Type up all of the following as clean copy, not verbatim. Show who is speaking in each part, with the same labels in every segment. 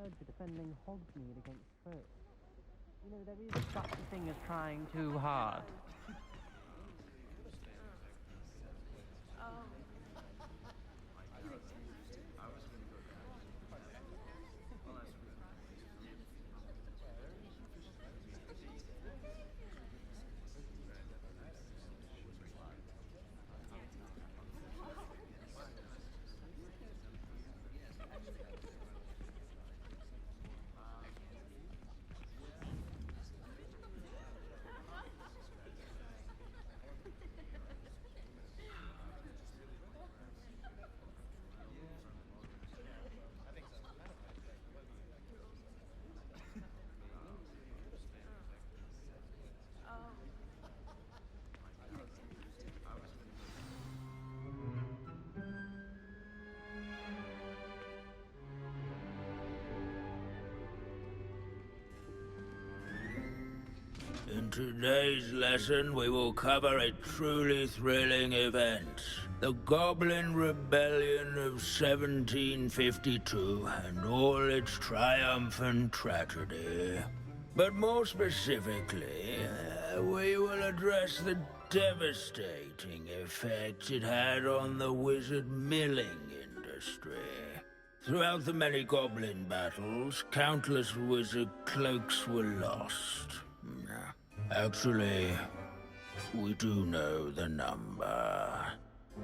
Speaker 1: heard you're defending Hogsmeade against foes. You know, there is such a thing as trying too hard.
Speaker 2: In today's lesson, we will cover a truly thrilling event. The Goblin Rebellion of 1752 and all its triumphant tragedy. But more specifically, we will address the devastating effect it had on the wizard milling industry. Throughout the many goblin battles, countless wizard cloaks were lost. Actually, we do know the number.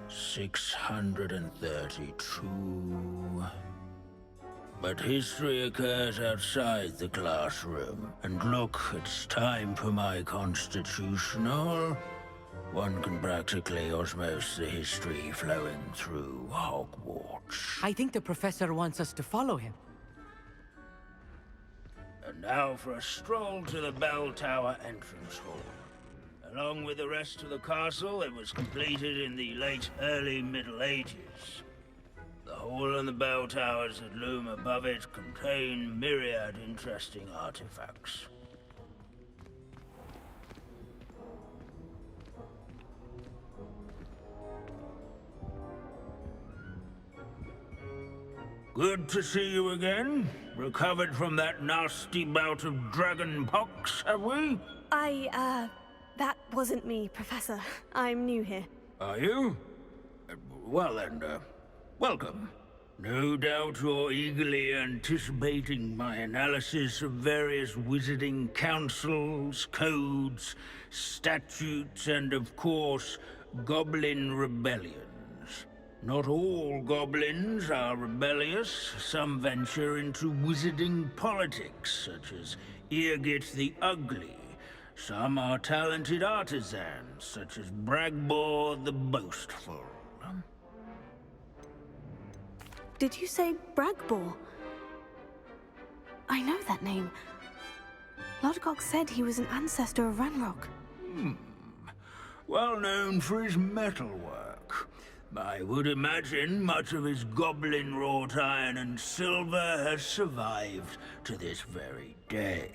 Speaker 2: 632. But history occurs outside the classroom, and look, it's time for my constitutional. One can practically osmose the history flowing through Hogwarts.
Speaker 3: I think the professor wants us to follow him.
Speaker 2: And now for a stroll to the bell tower entrance hall. Along with the rest of the castle, it was completed in the early Middle Ages. The hall and the bell towers that loom above it contain myriad interesting artifacts. Good to see you again. Recovered from that nasty bout of dragon pox, have we?
Speaker 4: That wasn't me, Professor. I'm new here.
Speaker 2: Are you? Well then, welcome. No doubt you're eagerly anticipating my analysis of various wizarding councils, codes, statutes, and of course, goblin rebellions. Not all goblins are rebellious. Some venture into wizarding politics, such as Eargit the Ugly. Some are talented artisans, such as Bragbor the Boastful.
Speaker 4: Did you say Bragbor? I know that name. Lodgok said he was an ancestor of Ranrock.
Speaker 2: Well known for his metalwork. I would imagine much of his goblin-wrought iron and silver has survived to this very day.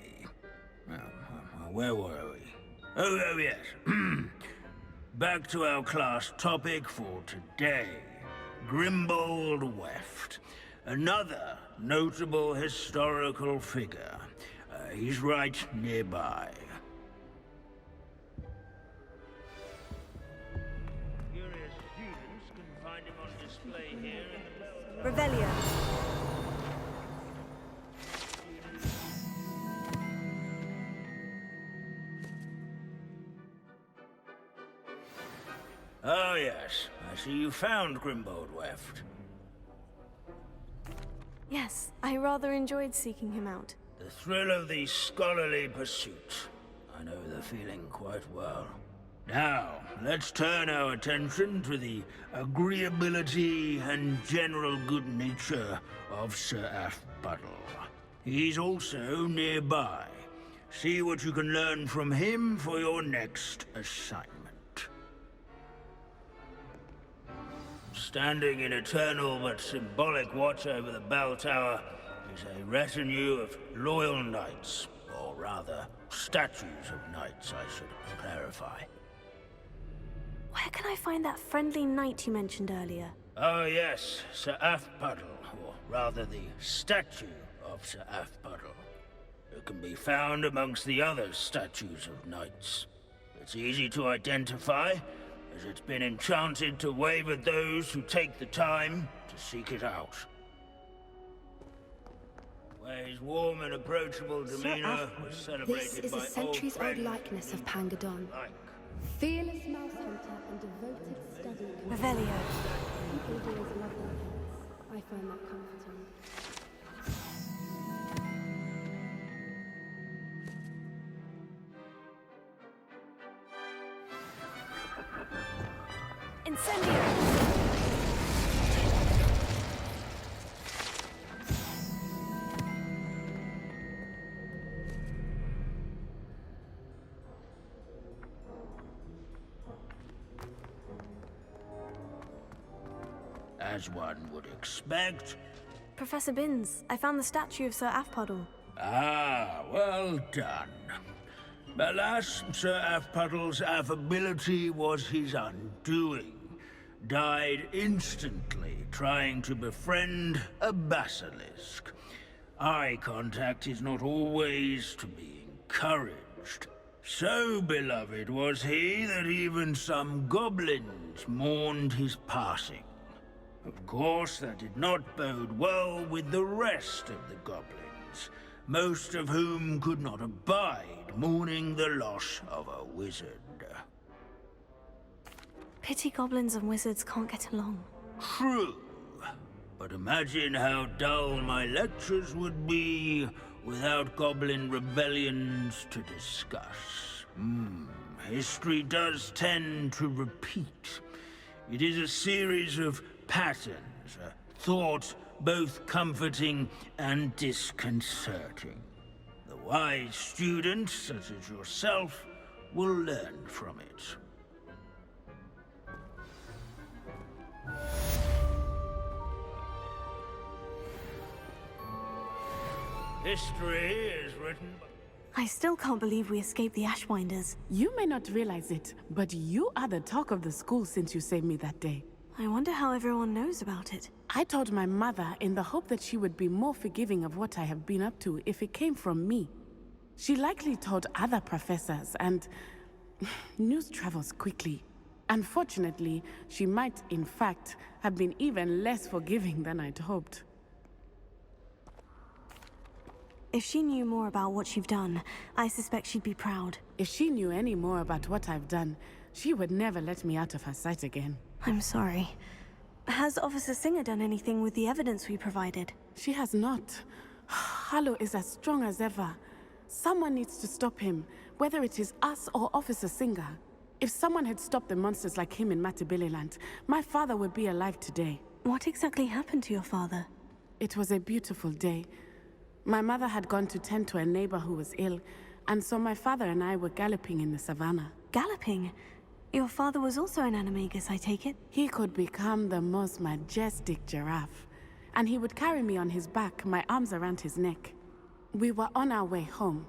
Speaker 2: Where were we? Oh yes. Back to our class topic for today. Grimbold Weft. Another notable historical figure. He's right nearby. Curious students can find him on display here in the
Speaker 4: Revelio.
Speaker 2: Oh yes, I see you found Grimbold Weft.
Speaker 4: Yes, I rather enjoyed seeking him out.
Speaker 2: The thrill of the scholarly pursuit. I know the feeling quite well. Now, let's turn our attention to the agreeability and general good nature of Sir Afbuttle. He's also nearby. See what you can learn from him for your next assignment. Standing in eternal but symbolic watch over the bell tower is a retinue of loyal knights, or rather, statues of knights, I should clarify.
Speaker 4: Where can I find that friendly knight you mentioned earlier?
Speaker 2: Oh yes, Sir Afbuttle, or rather the statue of Sir Afpuddle. It can be found amongst the other statues of knights. It's easy to identify, as it's been enchanted to wave at those who take the time to seek it out. His warm and approachable demeanor was celebrated
Speaker 5: this is
Speaker 2: by
Speaker 5: a centuries-old
Speaker 2: friends
Speaker 5: likeness of Pangadon.
Speaker 2: alike.
Speaker 5: Fearless mouse hunter and devoted study.
Speaker 4: Revelio.
Speaker 5: People do as love their pets. I find that comforting.
Speaker 4: Incendio!
Speaker 2: As one would expect.
Speaker 4: Professor Binns, I found the statue of Sir Afpuddle.
Speaker 2: Ah, well done. Alas, Sir Afpuddle's affability was his undoing. Died instantly trying to befriend a basilisk. Eye contact is not always to be encouraged. So beloved was he that even some goblins mourned his passing. Of course, that did not bode well with the rest of the goblins, most of whom could not abide mourning the loss of a wizard.
Speaker 4: Pity goblins and wizards can't get along.
Speaker 2: True, but imagine how dull my lectures would be without goblin rebellions to discuss. History does tend to repeat. It is a series of patterns, a thought both comforting and disconcerting. The wise student, such as yourself, will learn from it. History is written by...
Speaker 4: I still can't believe we escaped the Ashwinders.
Speaker 6: You may not realize it, but you are the talk of the school since you saved me that day.
Speaker 4: I wonder how everyone knows about it.
Speaker 6: I told my mother in the hope that she would be more forgiving of what I have been up to if it came from me. She likely told other professors, and news travels quickly. Unfortunately, she might, in fact, have been even less forgiving than I'd hoped.
Speaker 4: If she knew more about what you've done, I suspect she'd be proud.
Speaker 6: If she knew any more about what I've done, she would never let me out of her sight again.
Speaker 4: I'm sorry. Has Officer Singer done anything with the evidence we provided?
Speaker 6: She has not. Harlow is as strong as ever. Someone needs to stop him, whether it is us or Officer Singer. If someone had stopped the monsters like him in Matabeleland, my father would be alive today.
Speaker 4: What exactly happened to your father?
Speaker 6: It was a beautiful day. My mother had gone to tend to a neighbor who was ill, and so my father and I were galloping in the savannah.
Speaker 4: Galloping? Your father was also an animagus, I take it?
Speaker 6: He could become the most majestic giraffe, and he would carry me on his back, my arms around his neck. We were on our way home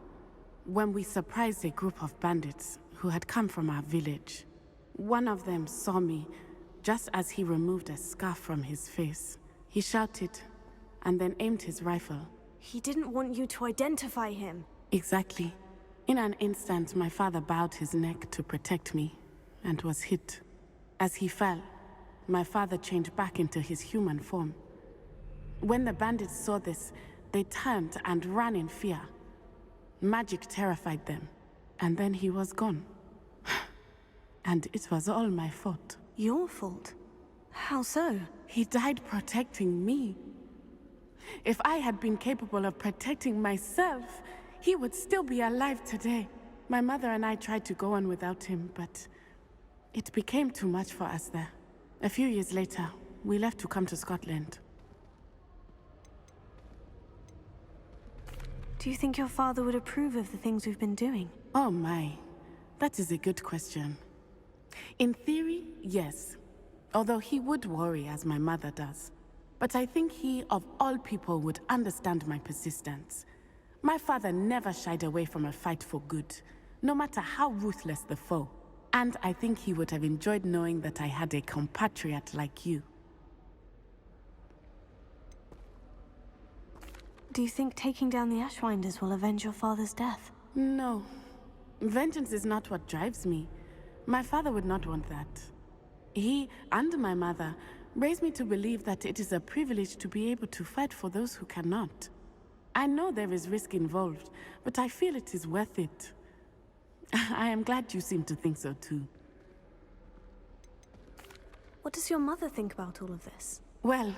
Speaker 6: when we surprised a group of bandits who had come from our village. One of them saw me just as he removed a scarf from his face. He shouted and then aimed his rifle.
Speaker 4: He didn't want you to identify him.
Speaker 6: Exactly. In an instant, my father bowed his neck to protect me and was hit. As he fell, my father changed back into his human form. When the bandits saw this, they turned and ran in fear. Magic terrified them, and then he was gone. And it was all my fault.
Speaker 4: Your fault? How so?
Speaker 6: He died protecting me. If I had been capable of protecting myself, he would still be alive today. My mother and I tried to go on without him, but it became too much for us there. A few years later, we left to come to Scotland.
Speaker 4: Do you think your father would approve of the things we've been doing?
Speaker 6: Oh my, that is a good question. In theory, yes. Although he would worry as my mother does. But I think he, of all people, would understand my persistence. My father never shied away from a fight for good, no matter how ruthless the foe. And I think he would have enjoyed knowing that I had a compatriot like you.
Speaker 4: Do you think taking down the Ashwinders will avenge your father's death?
Speaker 6: No. Vengeance is not what drives me. My father would not want that. He, and my mother, raised me to believe that it is a privilege to be able to fight for those who cannot. I know there is risk involved, but I feel it is worth it. I am glad you seem to think so too.
Speaker 4: What does your mother think about all of this?
Speaker 6: Well,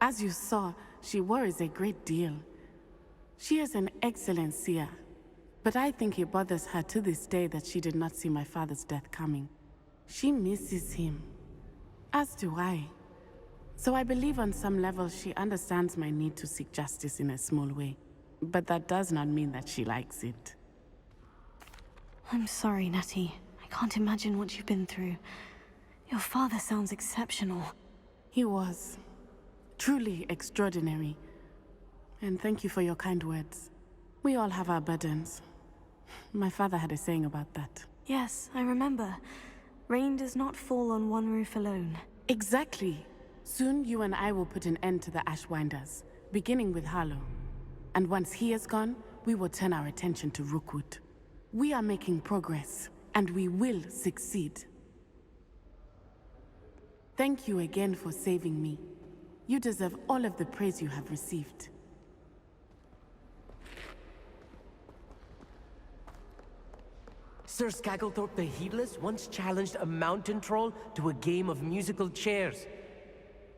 Speaker 6: as you saw, she worries a great deal. She is an excellent seer, but I think it bothers her to this day that she did not see my father's death coming. She misses him, as do I. So I believe on some level she understands my need to seek justice in a small way. But that does not mean that she likes it.
Speaker 4: I'm sorry, Natty. I can't imagine what you've been through. Your father sounds exceptional.
Speaker 6: He was. Truly extraordinary. And thank you for your kind words. We all have our burdens. My father had a saying about that.
Speaker 4: Yes, I remember. Rain does not fall on one roof alone.
Speaker 6: Exactly. Soon you and I will put an end to the Ashwinders, beginning with Harlow. And once he is gone, we will turn our attention to Rookwood. We are making progress, and we will succeed. Thank you again for saving me. You deserve all of the praise you have received.
Speaker 7: Sir Skagglethorpe the Heedless once challenged a mountain troll to a game of musical chairs.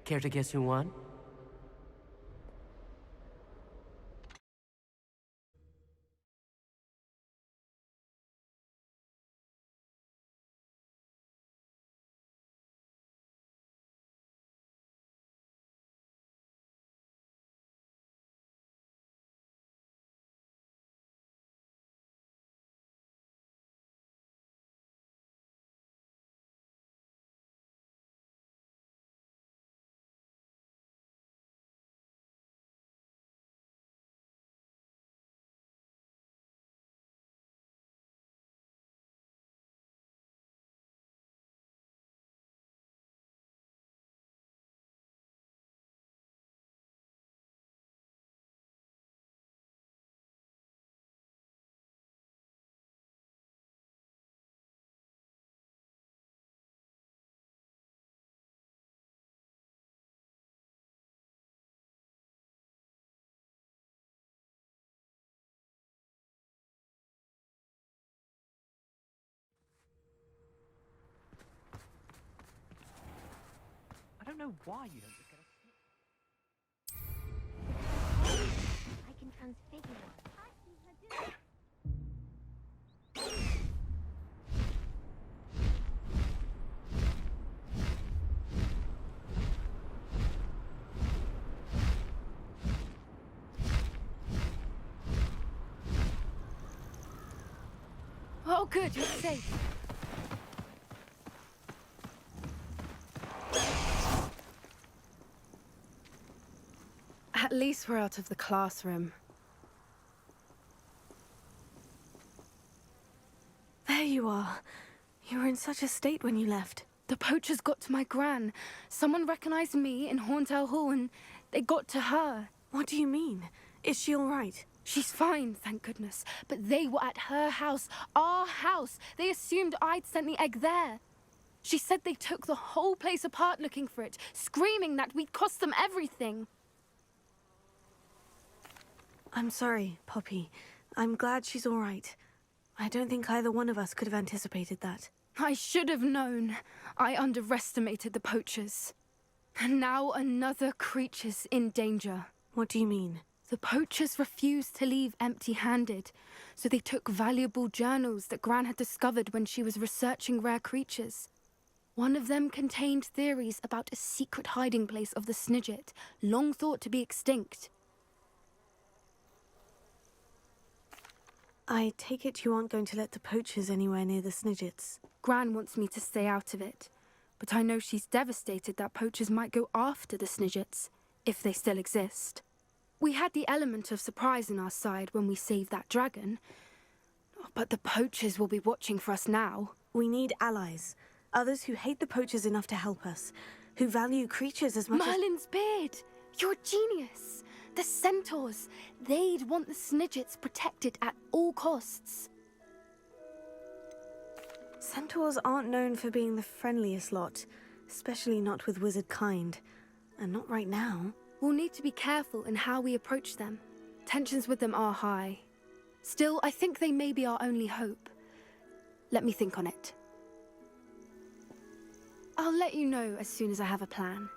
Speaker 7: Care to guess who won?
Speaker 1: I don't know why you don't just get
Speaker 8: I can transfigure one.
Speaker 5: Oh, good, you're safe. At least we're out of the classroom.
Speaker 4: There you are. You were in such a state when you left.
Speaker 5: The poachers got to my gran. Someone recognized me in Horntail Hall and they got to her.
Speaker 4: What do you mean? Is she all right?
Speaker 5: She's fine, thank goodness. But they were at her house, our house. They assumed I'd sent the egg there. She said they took the whole place apart looking for it, screaming that we'd cost them everything.
Speaker 4: I'm sorry, Poppy. I'm glad she's all right. I don't think either one of us could have anticipated that.
Speaker 5: I should have known. I underestimated the poachers. And now another creature's in danger.
Speaker 4: What do you mean?
Speaker 5: The poachers refused to leave empty-handed, so they took valuable journals that Gran had discovered when she was researching rare creatures. One of them contained theories about a secret hiding place of the Snidget, long thought to be extinct.
Speaker 4: I take it you aren't going to let the poachers anywhere near the Snidgets.
Speaker 5: Gran wants me to stay out of it, but I know she's devastated that poachers might go after the Snidgets, if they still exist. We had the element of surprise on our side when we saved that dragon, but the poachers will be watching for us now.
Speaker 4: We need allies. Others who hate the poachers enough to help us, who value creatures as much as...
Speaker 5: Merlin's beard! You're a genius! The centaurs! They'd want the Snidgets protected at all costs.
Speaker 4: Centaurs aren't known for being the friendliest lot, especially not with wizard kind. And not right now.
Speaker 5: We'll need to be careful in how we approach them. Tensions with them are high. Still, I think they may be our only hope. Let me think on it. I'll let you know as soon as I have a plan.